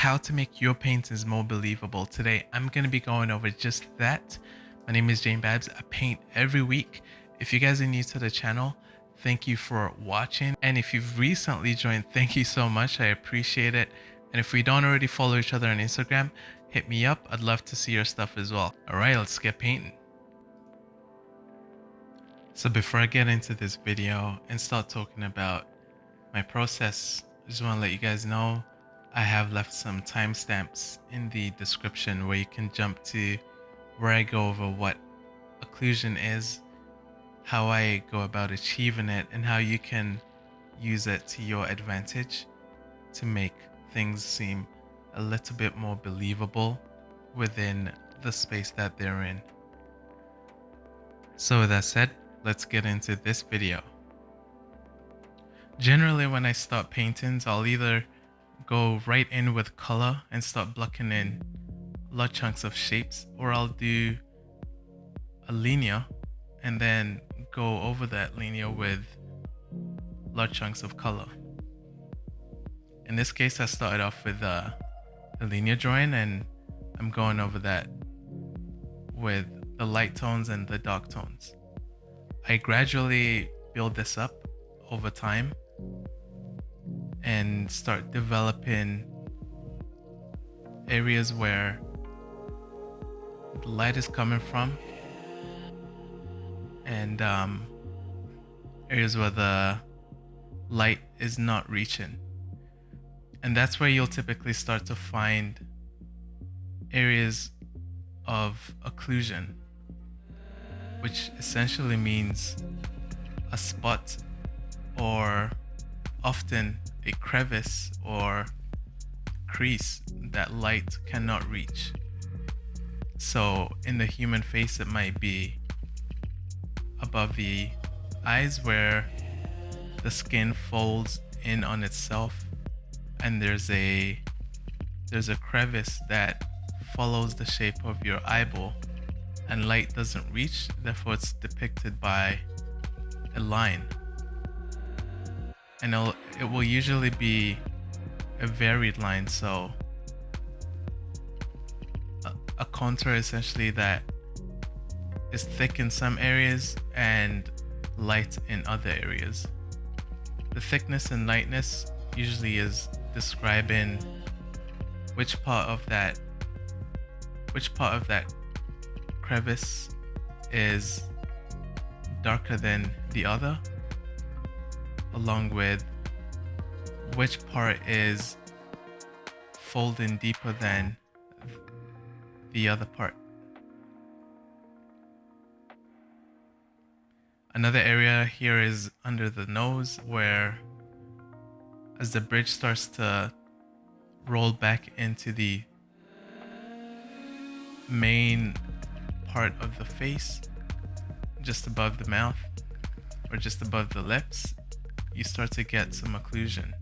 how to make your paintings more believable. Today, I'm going to be going over just that. My name is jbabs. I paint every week. If you guys are new to the channel, thank you for watching. And if you've recently joined, thank you so much. I appreciate it. And if we don't already follow each other on Instagram, hit me up. I'd love to see your stuff as well. All right, let's get painting. So before I get into this video and start talking about my process, I just want to let you guys know I have left some timestamps in the description where you can jump to where I go over what occlusion is, how I go about achieving it, and how you can use it to your advantage to make things seem a little bit more believable within the space that they're in. So with that said, let's get into this video. Generally, when I start paintings, I'll either go right in with color and start blocking in large chunks of shapes, or I'll do a linear and then go over that linear with large chunks of color. In this case, I started off with a linear drawing, and I'm going over that with the light tones and the dark tones. I gradually build this up over time and start developing areas where the light is coming from, and areas where the light is not reaching. And that's where you'll typically start to find areas of occlusion, which essentially means a spot or often a crevice or crease that light cannot reach. So in the human face, it might be above the eyes where the skin folds in on itself, and there's a crevice that follows the shape of your eyeball, and light doesn't reach, therefore it's depicted by a line. And it will usually be a varied line, so a contour essentially that is thick in some areas and light in other areas. The thickness and lightness usually is describing which part of that crevice is darker than the other, along with which part is folding deeper than the other part. Another area here is under the nose, where as the bridge starts to roll back into the main part of the face, just above the mouth or just above the lips, you start to get some occlusion.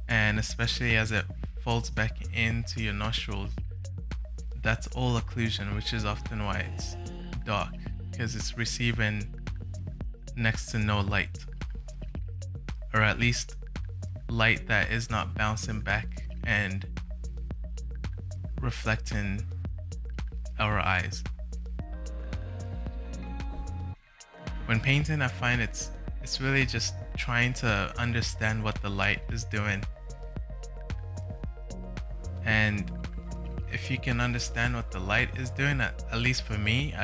And especially as it folds back into your nostrils, that's all occlusion, which is often why it's dark, because it's receiving next to no light, or at least light that is not bouncing back and reflecting our eyes. When painting, I find it's really just trying to understand what the light is doing. And if you can understand what the light is doing, at least for me,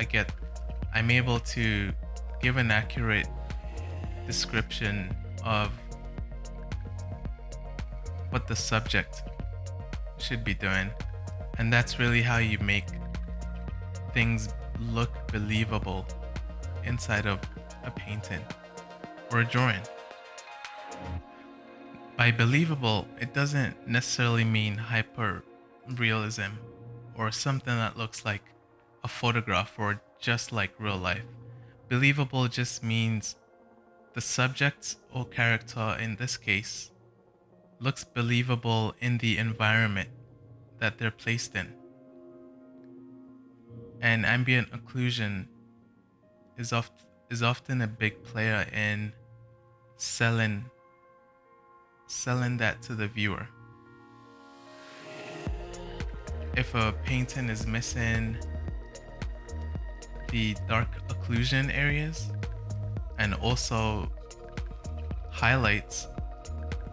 I'm able to give an accurate description of what the subject should be doing. And that's really how you make things look believable inside of a painting or a drawing. By believable, it doesn't necessarily mean hyper realism or something that looks like a photograph or just like real life. Believable just means the subject or character in this case looks believable in the environment that they're placed in. And ambient occlusion is often a big player in selling that to the viewer. if a painting is missing the dark occlusion areas and also highlights,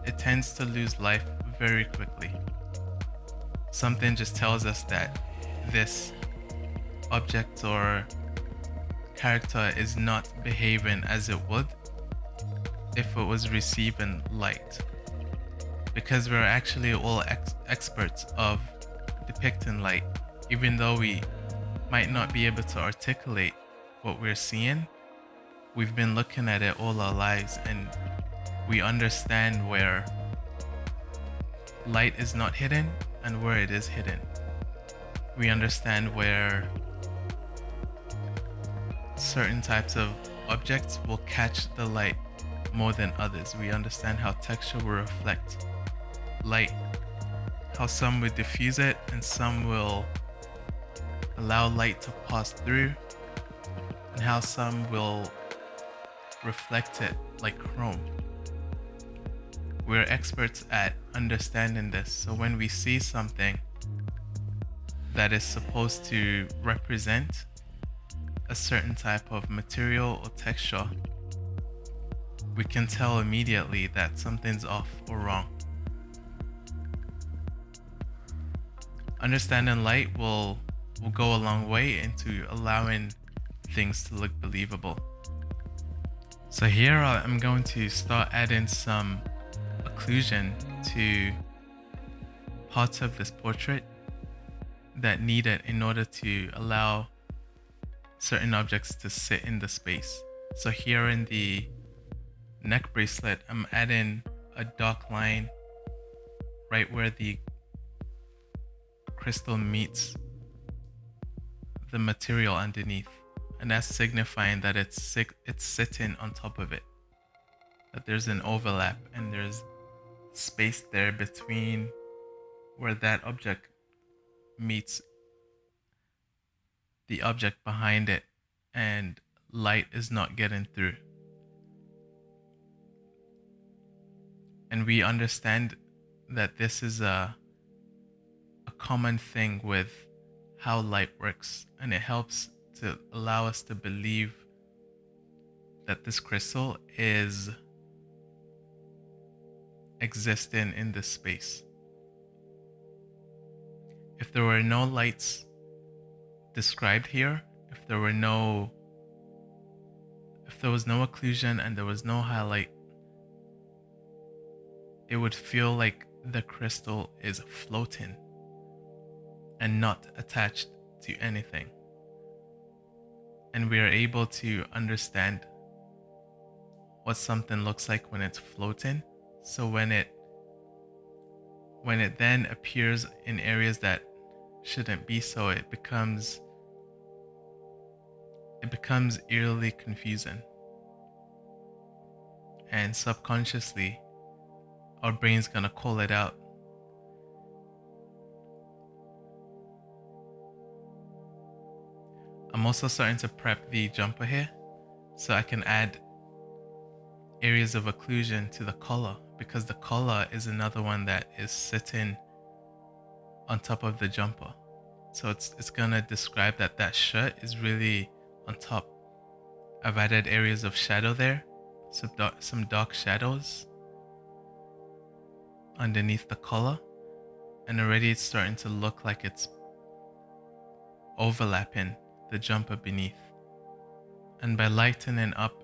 it tends to lose life very quickly. Something just tells us that this object or character is not behaving as it would if it was receiving light. Because we're actually all experts of depicting light, even though we might not be able to articulate what we're seeing, we've been looking at it all our lives and we understand where light is not hidden and where it is hidden. We understand where certain types of objects will catch the light more than others. We understand how texture will reflect light, how some will diffuse it and some will allow light to pass through, and how some will reflect it like chrome. We're experts at understanding this, so when we see something that is supposed to represent a certain type of material or texture, we can tell immediately that something's off or wrong. Understanding light will go a long way into allowing things to look believable. So here I'm going to start adding some occlusion to parts of this portrait that need it in order to allow certain objects to sit in the space. So here in the neck bracelet, I'm adding a dark line right where the crystal meets the material underneath, and that's signifying that it's sitting on top of it, that there's an overlap and there's space there between where that object meets the object behind it and light is not getting through. And we understand that this is a common thing with how light works, and it helps to allow us to believe that this crystal is existing in this space. If there were no lights described here, if there was no occlusion and there was no highlight, it would feel like the crystal is floating and not attached to anything. And we are able to understand what something looks like when it's floating. So when it then appears in areas that shouldn't be so, it becomes eerily confusing. And subconsciously, our brain's gonna call it out. I'm also starting to prep the jumper here so I can add areas of occlusion to the collar, because the collar is another one that is sitting on top of the jumper. So it's gonna describe that shirt is really on top. I've added areas of shadow there, some dark shadows underneath the collar, and already it's starting to look like it's overlapping the jumper beneath. And by lightening up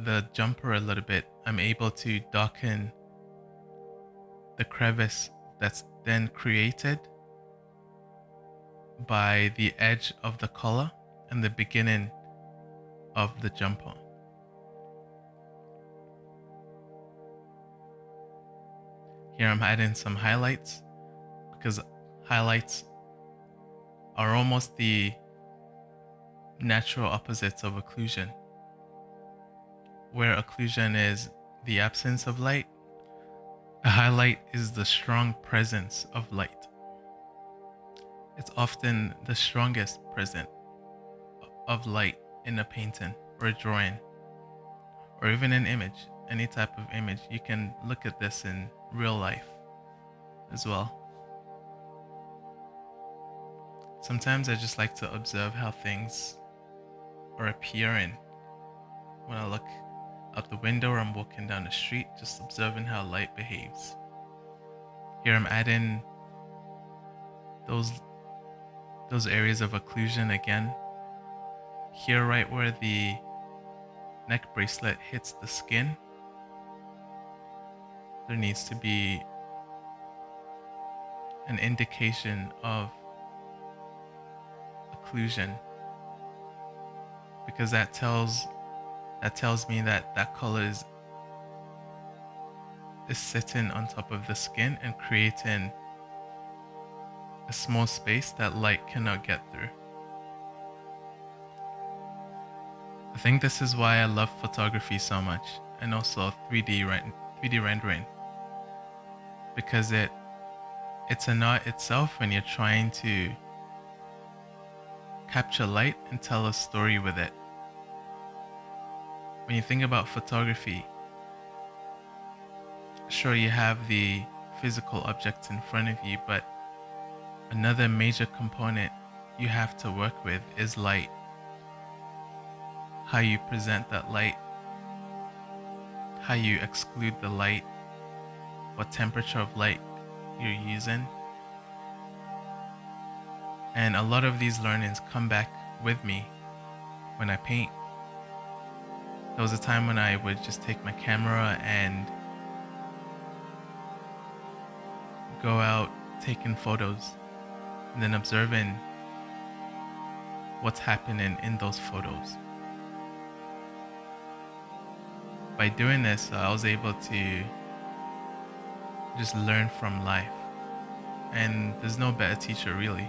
the jumper a little bit, I'm able to darken the crevice that's then created by the edge of the collar and the beginning of the jumper. Here I'm adding some highlights, because highlights are almost the natural opposites of occlusion. Where occlusion is the absence of light, a highlight is the strong presence of light. It's often the strongest presence of light in a painting or a drawing, or even an image, any type of image. You can look at this in real life as well. Sometimes I just like to observe how things are appearing when I look out the window or I'm walking down the street, just observing how light behaves. Here I'm adding those areas of occlusion again. Here, right where the neck bracelet hits the skin, there needs to be an indication of occlusion, because that tells me that that color is sitting on top of the skin and creating a small space that light cannot get through. I think this is why I love photography so much, and also 3D rendering, because it's an art itself when you're trying to capture light and tell a story with it. When you think about photography, sure, you have the physical objects in front of you, but another major component you have to work with is light. How you present that light, how you exclude the light, what temperature of light you're using. And a lot of these learnings come back with me when I paint. There was a time when I would just take my camera and go out taking photos and then observing what's happening in those photos. By doing this, I was able to just learn from life. And there's no better teacher, really.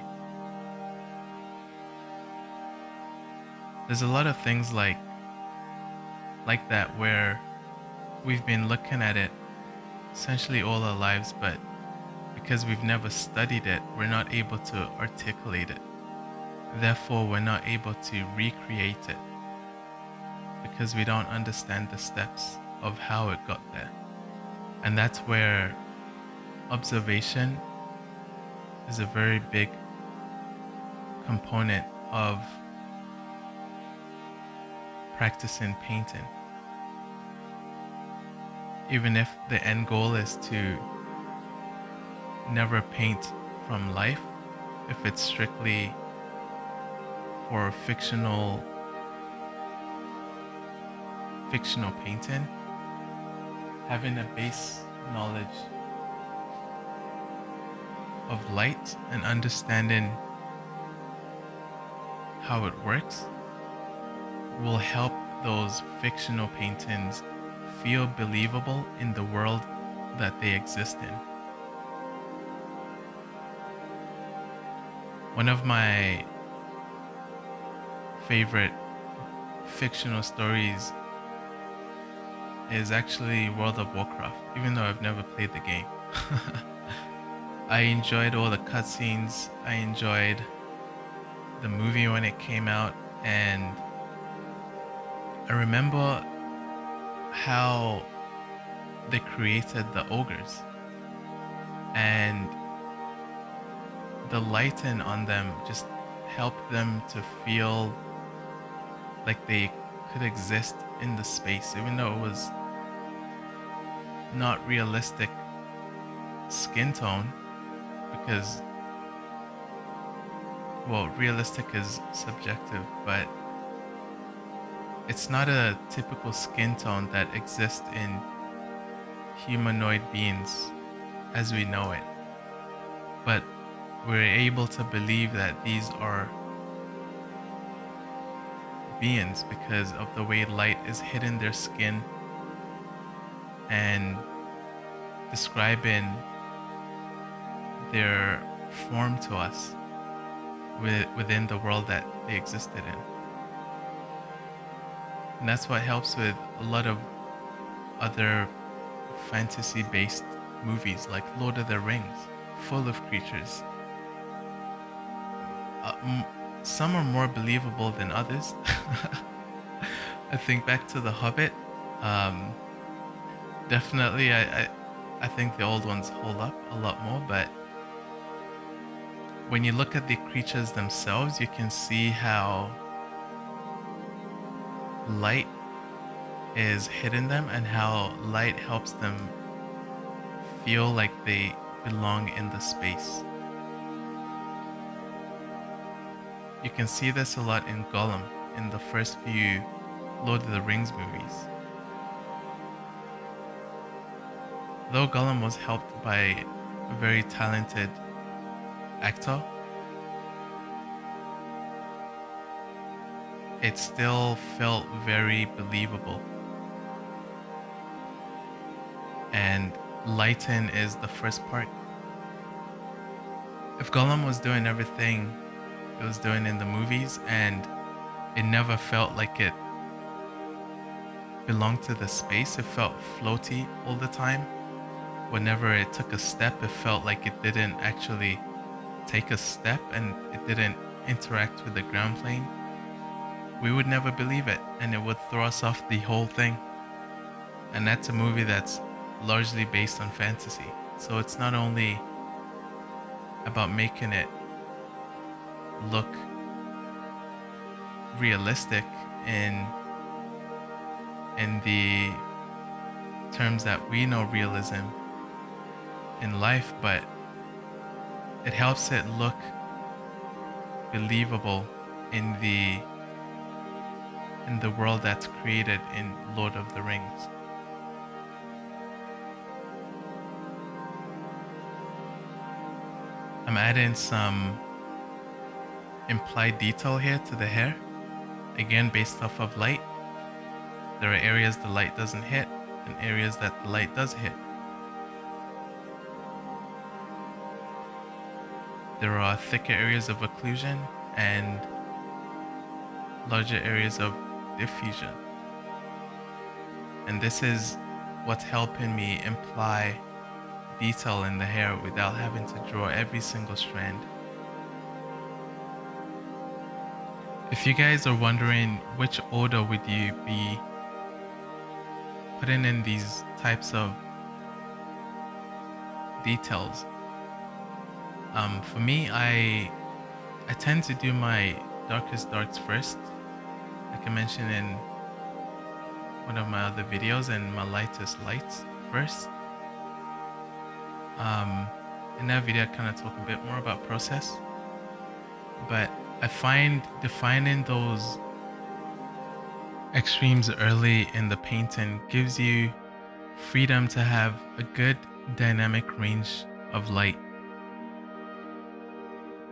There's a lot of things like that where we've been looking at it essentially all our lives, but because we've never studied it, we're not able to articulate it. Therefore, we're not able to recreate it because we don't understand the steps of how it got there. And that's where observation is a very big component of practicing painting. Even if the end goal is to never paint from life, if it's strictly for fictional painting, having a base knowledge of light and understanding how it works will help those fictional paintings feel believable in the world that they exist in. One of my favorite fictional stories is actually World of Warcraft, even though I've never played the game. I enjoyed all the cutscenes, I enjoyed the movie when it came out, and I remember how they created the ogres, and the lighting on them just helped them to feel like they could exist in the space, even though it was not realistic skin tone, because, well, realistic is subjective, but it's not a typical skin tone that exists in humanoid beings as we know it. But we're able to believe that these are beings because of the way light is hitting their skin and describing their form to us within the world that they existed in. And that's what helps with a lot of other fantasy-based movies like Lord of the Rings, full of creatures. Some are more believable than others. I think back to The Hobbit. Definitely, I think the old ones hold up a lot more, but when you look at the creatures themselves, you can see how light is hidden them and how light helps them feel like they belong in the space. You can see this a lot in Gollum in the first few Lord of the Rings movies. Though Gollum was helped by a very talented actor, it still felt very believable. And lighten is the first part. If Gollum was doing everything it was doing in the movies and it never felt like it belonged to the space, it felt floaty all the time. Whenever it took a step, it felt like it didn't actually take a step and it didn't interact with the ground plane. We would never believe it and it would throw us off the whole thing. And that's a movie that's largely based on fantasy. So it's not only about making it look realistic in the terms that we know realism in life, but it helps it look believable in the world that's created in Lord of the Rings. I'm adding some implied detail here to the hair, again based off of light. There are areas the light doesn't hit and areas that the light does hit. There are thicker areas of occlusion and larger areas of diffusion. And this is what's helping me imply detail in the hair without having to draw every single strand. If you guys are wondering which order would you be putting in these types of details, for me, I tend to do my darkest darks first, like I mentioned in one of my other videos, and my lightest lights first. In that video I kind of talk a bit more about process, but I find defining those extremes early in the painting gives you freedom to have a good dynamic range of light.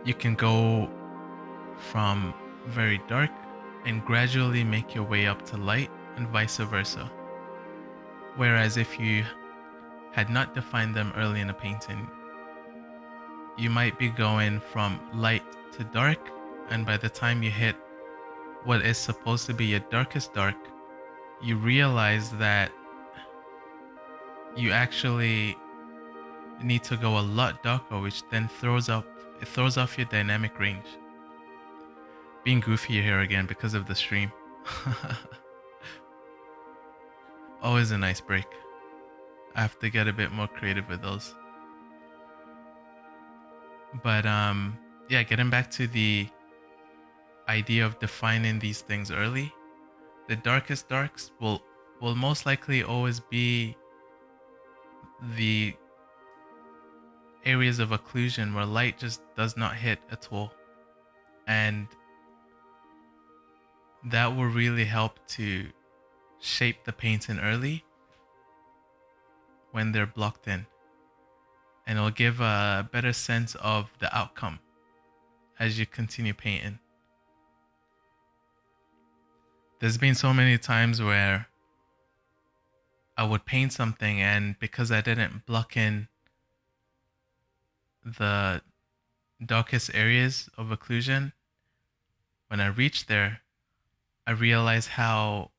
You can go from very dark and gradually make your way up to light and vice versa. Whereas if you had not defined them early in a painting, you might be going from light to dark, and by the time you hit what is supposed to be your darkest dark, you realize that you actually need to go a lot darker, which then throws off your dynamic range. Being goofy here again because of the stream. Always a nice break. I have to get a bit more creative with those. But yeah, getting back to the idea of defining these things early, the darkest darks will most likely always be the areas of occlusion where light just does not hit at all, and that will really help to shape the painting early when they're blocked in, and it'll give a better sense of the outcome as you continue painting. There's been so many times where I would paint something, and because I didn't block in the darkest areas of occlusion, when I reached there, I realized how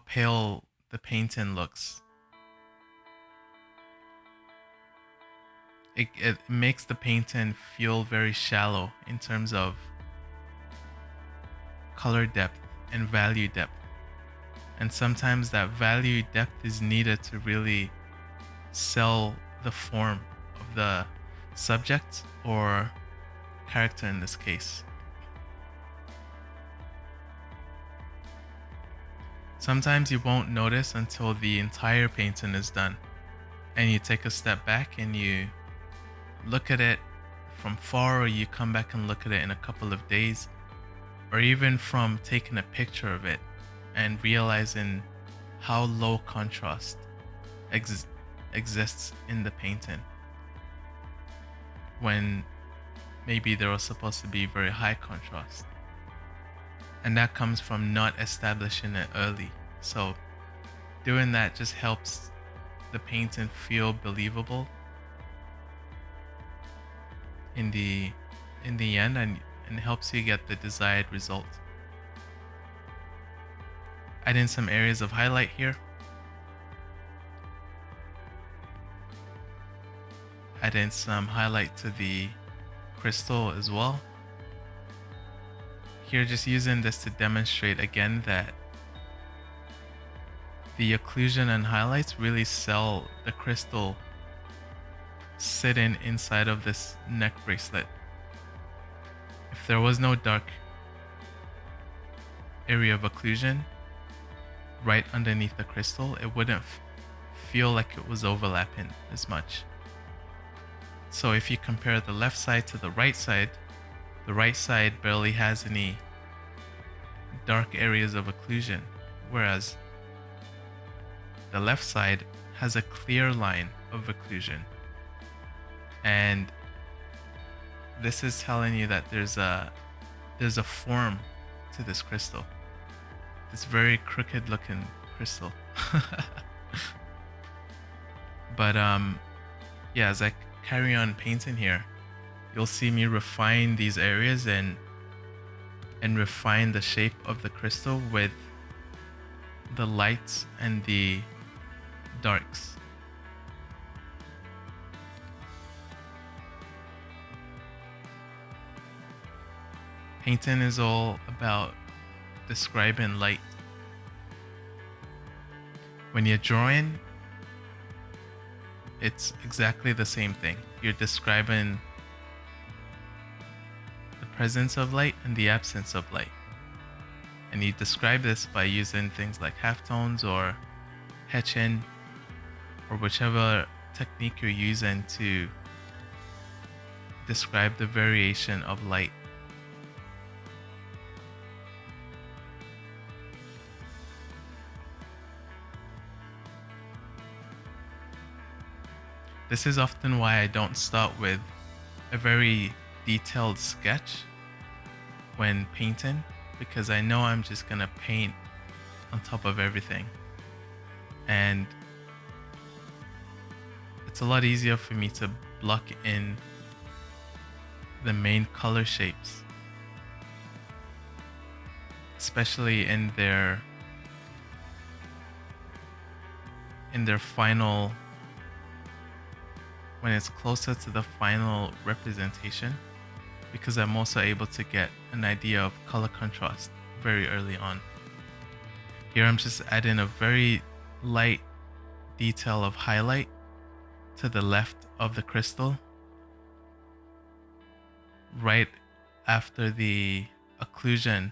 pale the painting looks. It makes the painting feel very shallow in terms of color depth and value depth. And sometimes that value depth is needed to really sell the form of the subject or character in this case. Sometimes you won't notice until the entire painting is done and you take a step back and you look at it from far, or you come back and look at it in a couple of days, or even from taking a picture of it and realizing how low contrast exists in the painting when maybe there was supposed to be very high contrast. And that comes from not establishing it early. So doing that just helps the painting feel believable in the end, and helps you get the desired result. Add in some areas of highlight here. Add in some highlight to the crystal as well. Here, just using this to demonstrate again that the occlusion and highlights really sell the crystal sitting inside of this neck bracelet. If there was no dark area of occlusion right underneath the crystal, it wouldn't feel like it was overlapping as much. So if you compare the left side to the right side barely has any dark areas of occlusion, whereas the left side has a clear line of occlusion. And this is telling you that there's a form to this crystal. This very crooked looking crystal. But yeah, as I carry on painting here, you'll see me refine these areas and refine the shape of the crystal with the lights and the darks. Painting is all about describing light. When you're drawing, it's exactly the same thing. You're describing the presence of light and the absence of light. And you describe this by using things like halftones or etching, or whichever technique you're using to describe the variation of light. This is often why I don't start with a very detailed sketch when painting, because I know I'm just gonna paint on top of everything. And it's a lot easier for me to block in the main color shapes, especially in their final, when it's closer to the final representation, because I'm also able to get an idea of color contrast very early on. Here I'm just adding a very light detail of highlight to the left of the crystal, right after the occlusion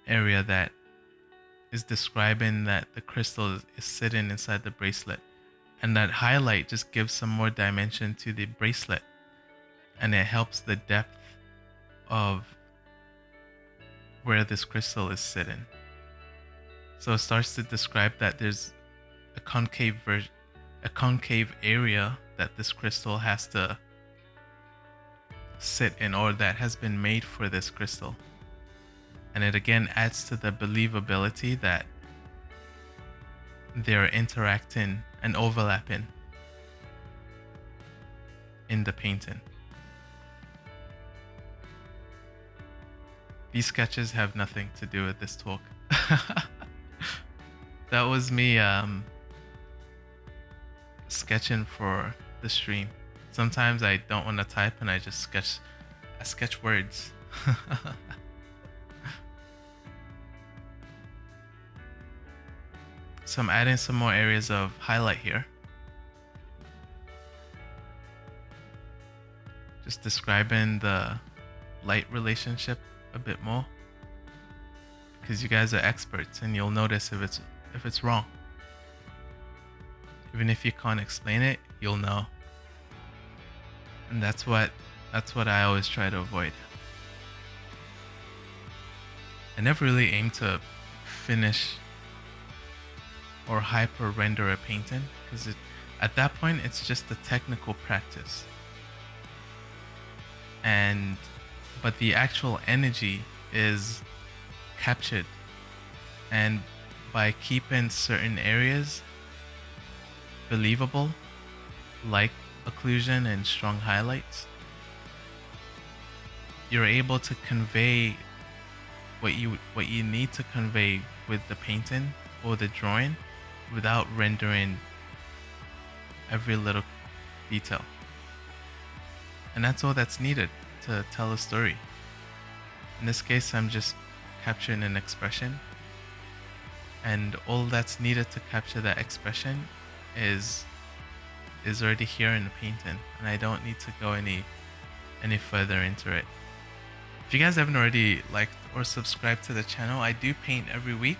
area that is describing that the crystal is sitting inside the bracelet. And that highlight just gives some more dimension to the bracelet, and it helps the depth of where this crystal is sitting. So it starts to describe that there's a concave area that this crystal has to sit in, or that has been made for this crystal. And it again adds to the believability that they're interacting and overlapping in the painting. These sketches have nothing to do with this talk. That was me sketching for the stream. Sometimes I don't want to type and I just sketch words. So I'm adding some more areas of highlight here. just describing the light relationship a bit more, because you guys are experts and you'll notice if it's wrong. Even if you can't explain it, you'll know. And that's what I always try to avoid. I never really aim to finish or hyper render a painting, because at that point it's just a technical practice. But the actual energy is captured, and by keeping certain areas believable, like occlusion and strong highlights, you're able to convey what you need to convey with the painting or the drawing without rendering every little detail. And that's all that's needed to tell a story. In this case, I'm just capturing an expression, and all that's needed to capture that expression is already here in the painting, and I don't need to go any further into it. If you guys haven't already liked or subscribed to the channel, I do paint every week,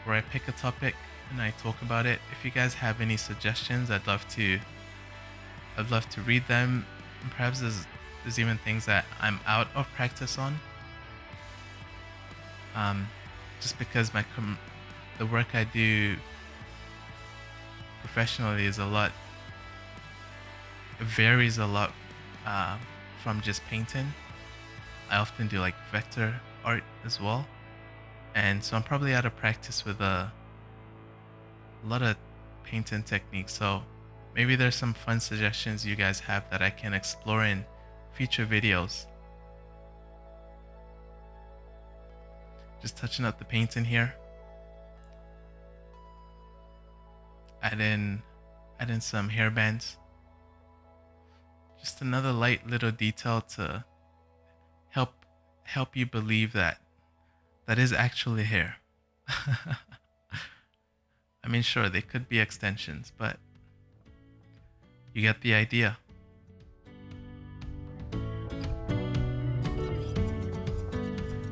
where I pick a topic and I talk about it. If you guys have any suggestions, I'd love to read them. And perhaps there's even things that I'm out of practice on. Just because the work I do professionally is it varies a lot from just painting. I often do like vector art as well, and so I'm probably out of practice with a lot of painting techniques. So maybe there's some fun suggestions you guys have that I can explore in future videos. Just touching up the painting here. Add in some hairbands. Just another light little detail to help you believe that is actually hair. I mean, sure, they could be extensions, but you get the idea.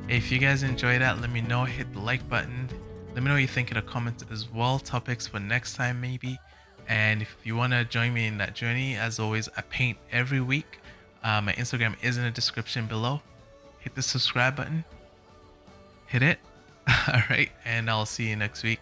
If you guys enjoyed that, let me know. Hit the like button. Let me know what you think in the comments as well. Topics for next time maybe. And if you want to join me in that journey, as always, I paint every week. My Instagram is in the description below. Hit the subscribe button. Hit it. All right. And I'll see you next week.